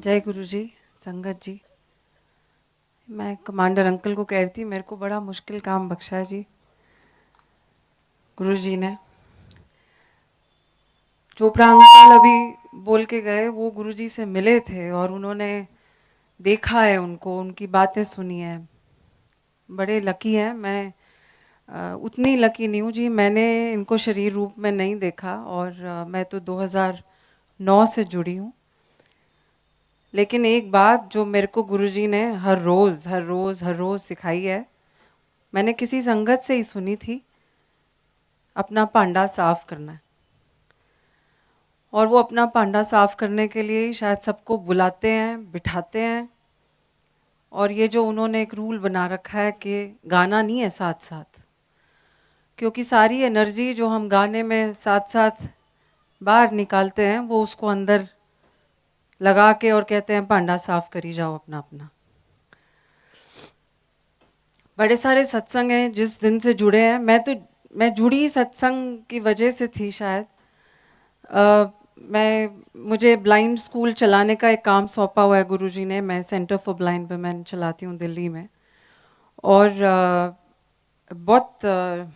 जय गुरु जी, संगत जी। मैं कमांडर अंकल को कह रही थी, मेरे को बड़ा मुश्किल काम बख्शा है जी गुरु जी ने। चोपड़ा अंकल अभी बोल के गए, वो गुरु जी से मिले थे और उन्होंने देखा है उनको, उनकी बातें सुनी है। बड़े लकी हैं। मैं उतनी लकी नहीं हूँ जी, मैंने इनको शरीर रूप में नहीं देखा और मैं तो 2009 से जुड़ी हूँ। लेकिन एक बात जो मेरे को गुरुजी ने हर रोज़ हर रोज़ हर रोज़ सिखाई है, मैंने किसी संगत से ही सुनी थी, अपना पांडा साफ करना है। और वो अपना पांडा साफ करने के लिए ही शायद सबको बुलाते हैं, बिठाते हैं। और ये जो उन्होंने एक रूल बना रखा है कि गाना नहीं है साथ साथ, क्योंकि सारी एनर्जी जो हम गाने में साथ साथ बाहर निकालते हैं वो उसको अंदर लगा के और कहते हैं पांडा साफ करी जाओ अपना अपना। बड़े सारे सत्संग हैं जिस दिन से जुड़े हैं, मैं जुड़ी सत्संग की वजह से थी शायद। मुझे ब्लाइंड स्कूल चलाने का एक काम सौंपा हुआ है गुरुजी ने। मैं सेंटर फॉर ब्लाइंड वुमेन चलाती हूँ दिल्ली में। और बहुत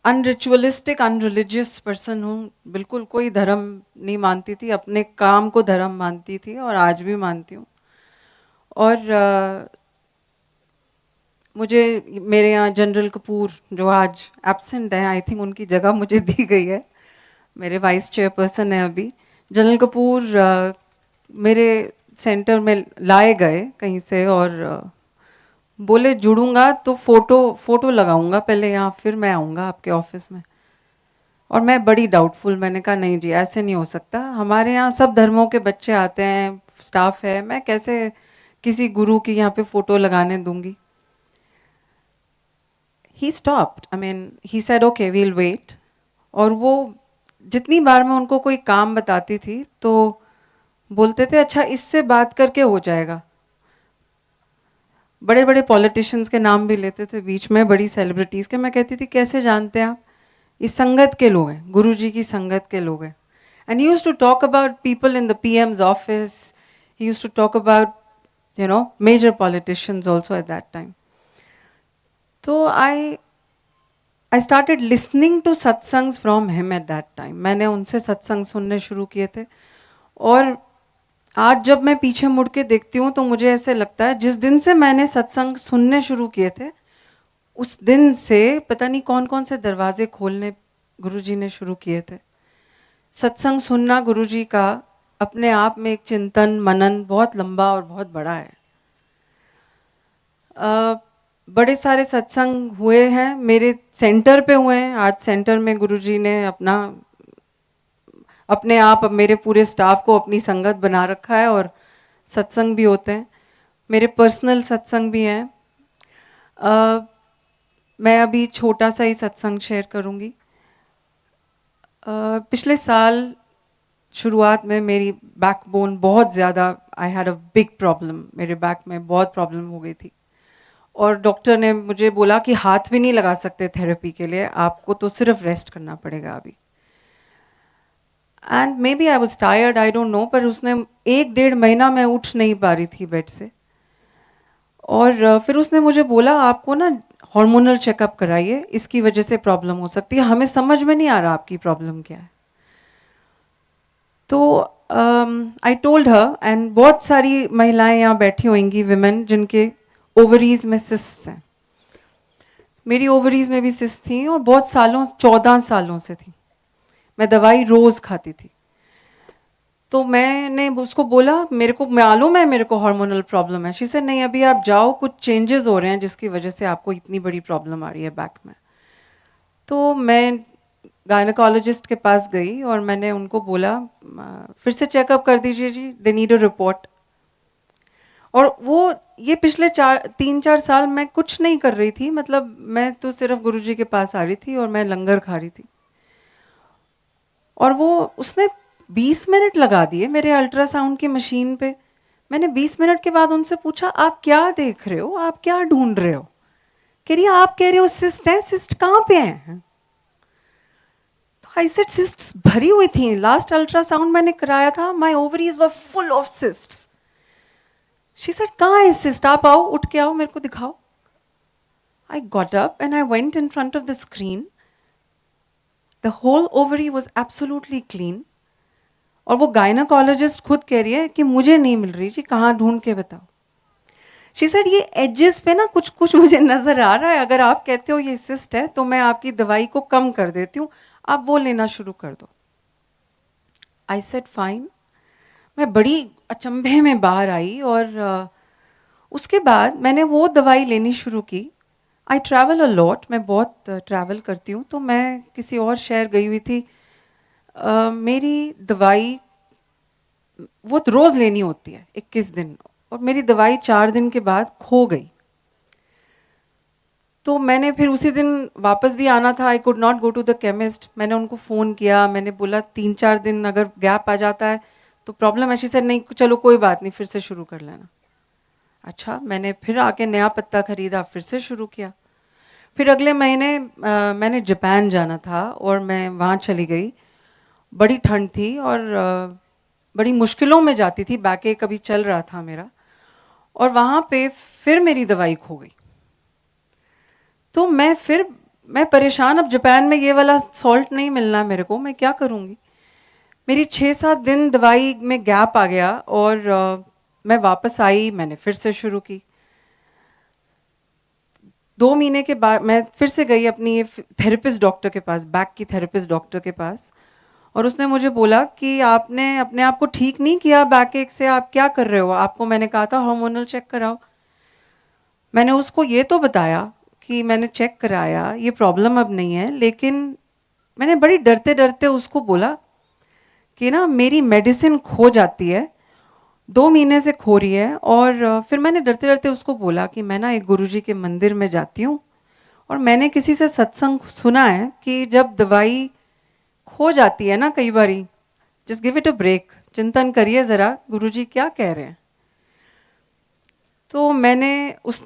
अनरिचुअलिस्टिक अनरिलीजियस पर्सन हूँ, बिल्कुल कोई धर्म नहीं मानती थी, अपने काम को धर्म मानती थी और आज भी मानती हूँ। और मुझे मेरे यहाँ जनरल कपूर जो आज एब्सेंट हैं, आई थिंक उनकी जगह मुझे दी गई है, मेरे वाइस चेयरपर्सन है अभी। जनरल कपूर मेरे सेंटर में लाए गए कहीं से और बोले जुड़ूंगा तो फोटो लगाऊंगा पहले यहाँ, फिर मैं आऊँगा आपके ऑफिस में। और मैं बड़ी डाउटफुल, मैंने कहा नहीं जी ऐसे नहीं हो सकता, हमारे यहाँ सब धर्मों के बच्चे आते हैं, स्टाफ है, मैं कैसे किसी गुरु की यहाँ पे फोटो लगाने दूंगी। He stopped. I mean, he said, okay, we'll wait. और वो जितनी बार मैं उनको कोई काम बताती थी तो बोलते थे अच्छा इससे बात करके हो जाएगा। बड़े बड़े पॉलिटिशियंस के नाम भी लेते थे बीच में, बड़ी सेलिब्रिटीज़ के। मैं कहती थी कैसे जानते हैं आप? इस संगत के लोग हैं, गुरु जी की संगत के लोग हैं। And he used to talk about people in the PM's office, he used to talk about major politicians also at that time. तो I started listening to satsangs from him at that time. मैंने उनसे सत्संग सुनने शुरू किए थे। और आज जब मैं पीछे मुड़ के देखती हूँ तो मुझे ऐसे लगता है जिस दिन से मैंने सत्संग सुनने शुरू किए थे, उस दिन से पता नहीं कौन कौन से दरवाजे खोलने गुरुजी ने शुरू किए थे। सत्संग सुनना गुरुजी का अपने आप में एक चिंतन मनन बहुत लंबा और बहुत बड़ा है। बड़े सारे सत्संग हुए हैं, मेरे सेंटर पे हुए हैं। आज सेंटर में गुरुजी ने अपने आप मेरे पूरे स्टाफ को अपनी संगत बना रखा है और सत्संग भी होते हैं, मेरे पर्सनल सत्संग भी हैं। मैं अभी छोटा सा ही सत्संग शेयर करूंगी। पिछले साल शुरुआत में मेरी बैकबोन बहुत ज़्यादा, I had a big problem, मेरे बैक में बहुत प्रॉब्लम हो गई थी और डॉक्टर ने मुझे बोला कि हाथ भी नहीं लगा सकते थेरेपी के लिए, आपको तो सिर्फ रेस्ट करना पड़ेगा अभी। And maybe I was tired, I don't know, पर उसने 1-1.5 महीना मैं उठ नहीं पा रही थी बेड से। और फिर उसने मुझे बोला आपको ना हार्मोनल चेकअप कराइए, इसकी वजह से प्रॉब्लम हो सकती है, हमें समझ में नहीं आ रहा आपकी प्रॉब्लम क्या है। तो आई टोल्ड हर, एंड बहुत सारी महिलाएं यहाँ बैठी होंगी, विमेन, जिनके ओवरीज में सिस्ट हैं। मेरी ओवरीज में भी सिस्ट थी और बहुत सालों, 14 सालों से थी। मैं दवाई रोज खाती थी। तो मैंने उसको बोला मेरे को मालूम है मेरे को हार्मोनल प्रॉब्लम है। शी से नहीं अभी आप जाओ, कुछ चेंजेस हो रहे हैं जिसकी वजह से आपको इतनी बड़ी प्रॉब्लम आ रही है बैक में। तो मैं गायनेकोलॉजिस्ट के पास गई और मैंने उनको बोला फिर से चेकअप कर दीजिए जी, दे नीड अ रिपोर्ट। और वो ये पिछले 3-4 साल मैं कुछ नहीं कर रही थी, मतलब मैं तो सिर्फ गुरुजी के पास आ रही थी और मैं लंगर खा रही थी। और वो उसने 20 मिनट लगा दिए मेरे अल्ट्रासाउंड की मशीन पे। मैंने 20 मिनट के बाद उनसे पूछा आप क्या देख रहे हो, आप क्या ढूंढ रहे हो? कह रही आप कह रहे हो सिस्ट है, सिस्ट कहाँ पे है? तो आई सेड सिस्ट भरी हुई थी, लास्ट अल्ट्रासाउंड मैंने कराया था, my ovaries were full of cysts. She said कहाँ है सिस्ट, आप आओ, उठ के आओ, मेरे को दिखाओ. I got up and I went in front of the screen. The whole ovary was absolutely clean. और वो गायनाकोलॉजिस्ट खुद कह रही है कि मुझे नहीं मिल रही जी, कहाँ ढूंढ के बताओ. शी सेड ये एजेस पे ना कुछ कुछ मुझे नजर आ रहा है, अगर आप कहते हो ये सिस्ट है तो मैं आपकी दवाई को कम कर देती हूँ, आप वो लेना शुरू कर दो. I said fine. मैं बड़ी अचंभे में बाहर आई और उसके बाद मैंने वो दवाई लेनी शुरू की. आई ट्रैवल अ लॉट, मैं बहुत ट्रैवल करती हूँ, तो मैं किसी और शहर गई हुई थी. मेरी दवाई वो रोज़ लेनी होती है 21 दिन, और मेरी दवाई 4 दिन के बाद खो गई. तो मैंने फिर उसी दिन वापस भी आना था. I could not go to the chemist. मैंने उनको फ़ोन किया, मैंने बोला 3-4 दिन अगर गैप आ जाता है तो प्रॉब्लम है. शी सेड नहीं चलो कोई बात नहीं, फिर से शुरू कर लेना. अच्छा, मैंने फिर आके नया पत्ता खरीदा, फिर से शुरू किया. फिर अगले महीने मैंने जापान जाना था और मैं वहाँ चली गई. बड़ी ठंड थी और बड़ी मुश्किलों में जाती थी, बैक एक अभी चल रहा था मेरा, और वहाँ पे फिर मेरी दवाई खो गई. तो मैं परेशान, अब जापान में ये वाला सॉल्ट नहीं मिलना मेरे को, मैं क्या करूँगी. मेरी 6-7 दिन दवाई में गैप आ गया और मैं वापस आई, मैंने फिर से शुरू की. 2 महीने के बाद मैं फिर से गई अपनी थेरेपिस्ट डॉक्टर के पास, बैक की थेरेपिस्ट डॉक्टर के पास, और उसने मुझे बोला कि आपने अपने आप को ठीक नहीं किया बैक एक से, आप क्या कर रहे हो, आपको मैंने कहा था हार्मोनल चेक कराओ. मैंने उसको ये तो बताया कि मैंने चेक कराया, ये प्रॉब्लम अब नहीं है, लेकिन मैंने बड़ी डरते डरते उसको बोला कि ना मेरी मेडिसिन खो जाती है, 2 महीने से खो रही है. और फिर मैंने डरते डरते उसको बोला कि मैं ना एक गुरुजी के मंदिर में जाती हूँ और मैंने किसी से सत्संग सुना है कि जब दवाई खो जाती है ना कई बारी, just give it a break, चिंतन करिए ज़रा गुरुजी क्या कह रहे हैं. तो मैंने उस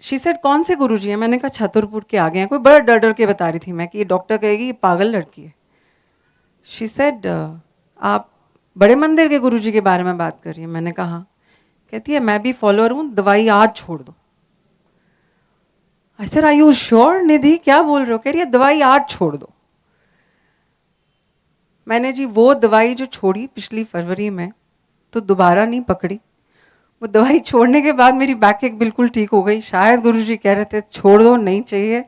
शी सेड कौन से गुरुजी हैं, मैंने कहा छतरपुर के आगे हैं. कोई बड़ा डर डर के बता रही थी मैं कि ये डॉक्टर कहेगी ये पागल लड़की है. शी सेड आप बड़े मंदिर के गुरुजी के बारे में बात कर रही है. मैंने कहा. कहती है मैं भी फॉलोअर हूँ, दवाई आज छोड़ दो. I said are you sure Nidhi, क्या बोल रहे हो. कह रही है दवाई आज छोड़ दो. मैंने जी वो दवाई जो छोड़ी पिछली फरवरी में, तो दोबारा नहीं पकड़ी. वो दवाई छोड़ने के बाद मेरी बैक एक बिल्कुल ठीक हो गई. शायद गुरुजी कह रहे थे छोड़ दो, नहीं चाहिए.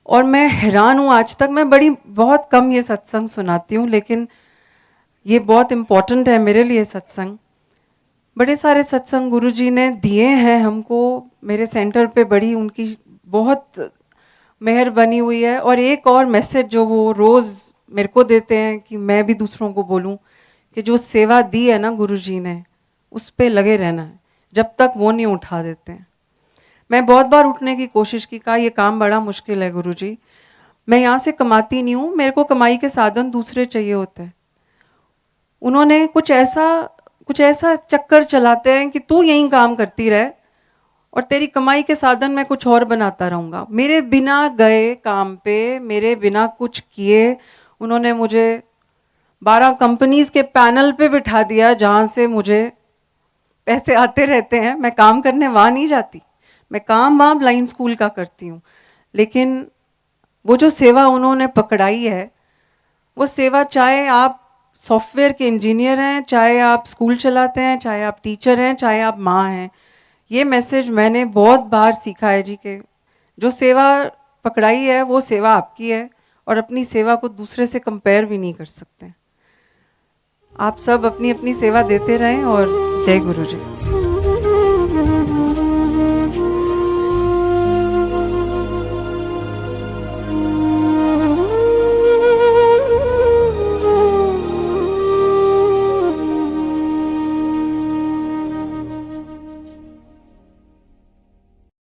और मैं हैरान हूँ आज तक. मैं बहुत कम ये सत्संग सुनाती हूँ, लेकिन ये बहुत इम्पोर्टेंट है मेरे लिए सत्संग. बड़े सारे सत्संग गुरुजी ने दिए हैं हमको, मेरे सेंटर पे बड़ी उनकी बहुत मेहर बनी हुई है. और एक और मैसेज जो वो रोज़ मेरे को देते हैं कि मैं भी दूसरों को बोलूं कि जो सेवा दी है ना गुरुजी ने, उस पे लगे रहना है जब तक वो नहीं उठा देते हैं. मैं बहुत बार उठने की कोशिश की, कहा ये काम बड़ा मुश्किल है गुरुजी, मैं यहाँ से कमाती नहीं हूँ, मेरे को कमाई के साधन दूसरे चाहिए होते हैं. उन्होंने कुछ ऐसा चक्कर चलाते हैं कि तू यहीं काम करती रहे और तेरी कमाई के साधन मैं कुछ और बनाता रहूँगा. मेरे बिना गए काम पे, मेरे बिना कुछ किए उन्होंने मुझे 12 कंपनीज के पैनल पे बिठा दिया जहाँ से मुझे पैसे आते रहते हैं. मैं काम करने वहाँ नहीं जाती, मैं काम वहाँ ब्लाइंड स्कूल का करती हूँ. लेकिन वो जो सेवा उन्होंने पकड़ाई है, वो सेवा चाहे आप सॉफ्टवेयर के इंजीनियर हैं, चाहे आप स्कूल चलाते हैं, चाहे आप टीचर हैं, चाहे आप माँ हैं, ये मैसेज मैंने बहुत बार सीखा है जी कि जो सेवा पकड़ाई है वो सेवा आपकी है और अपनी सेवा को दूसरे से कंपेयर भी नहीं कर सकते. आप सब अपनी अपनी सेवा देते रहें और जय गुरु जी.